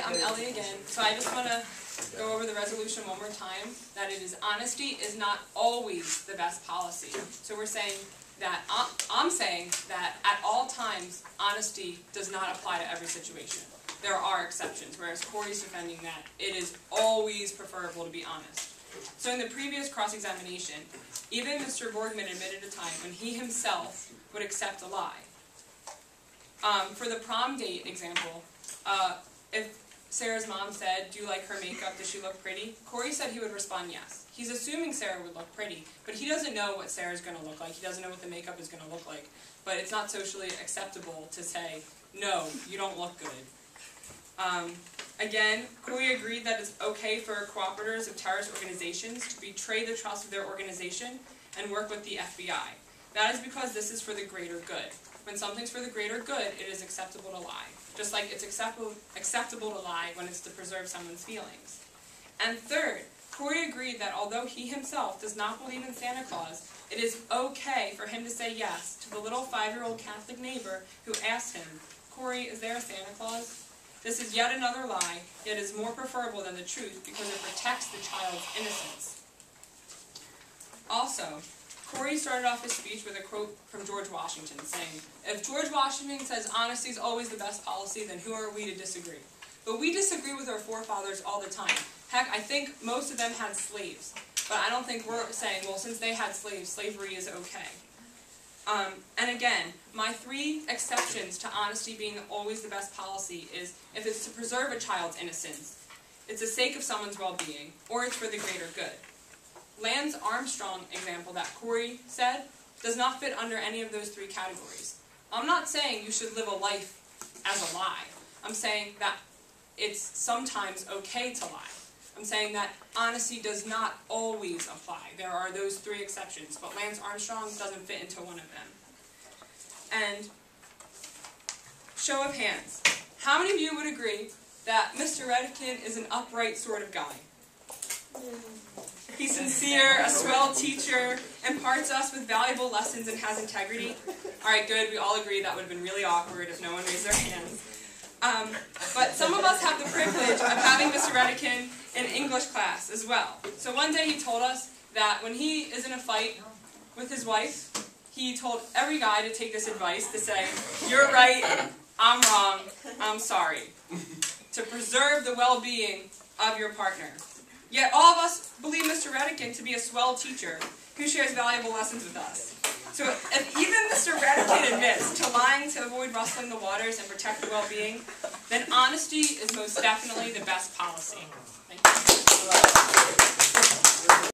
I'm Ellie again. So I just want to go over the resolution one more time, that it is honesty is not always the best policy. So we're saying that, I'm saying that at all times, honesty does not apply to every situation. There are exceptions, whereas Corey's defending that it is always preferable to be honest. So in the previous cross-examination, even Mr. Borgman admitted a time when he himself would accept a lie. For the prom date example, if Sarah's mom said, "Do you like her makeup? Does she look pretty?" Corey said he would respond yes. He's assuming Sarah would look pretty, but he doesn't know what Sarah's going to look like. He doesn't know what the makeup is going to look like. But it's not socially acceptable to say, "No, you don't look good." Again, Corey agreed that it's okay for cooperators of terrorist organizations to betray the trust of their organization and work with the FBI. That is because this is for the greater good. When something's for the greater good, it is acceptable to lie. Just like it's acceptable to lie when it's to preserve someone's feelings. And third, Corey agreed that although he himself does not believe in Santa Claus, it is okay for him to say yes to the little 5-year-old Catholic neighbor who asked him, "Corey, is there a Santa Claus?" This is yet another lie, yet is more preferable than the truth because it protects the child's innocence. Also, Corey started off his speech with a quote from George Washington saying, "If George Washington says honesty is always the best policy, then who are we to disagree?" But we disagree with our forefathers all the time. Heck, I think most of them had slaves. But I don't think we're saying, well, since they had slaves, slavery is okay. And again, my 3 exceptions to honesty being always the best policy is if it's to preserve a child's innocence, it's the sake of someone's well-being, or it's for the greater good. Lance Armstrong example that Corey said does not fit under any of those 3 categories. I'm not saying you should live a life as a lie. I'm saying that it's sometimes okay to lie. I'm saying that honesty does not always apply. There are those 3 exceptions, but Lance Armstrong doesn't fit into one of them. And show of hands, how many of you would agree that Mr. Redican is an upright sort of guy? He's sincere, a swell teacher, imparts us with valuable lessons, and has integrity. Alright, good, we all agree that would have been really awkward if no one raised their hands. But some of us have the privilege of having Mr. Redican in English class as well. So one day he told us that when he is in a fight with his wife, he told every guy to take this advice to say, "You're right, I'm wrong, I'm sorry," to preserve the well-being of your partner. Yet all of us believe Mr. Redican to be a swell teacher who shares valuable lessons with us. So if even Mr. Redican admits to lying to avoid rustling the waters and protect the well-being, then honesty is most definitely the best policy. Thank you.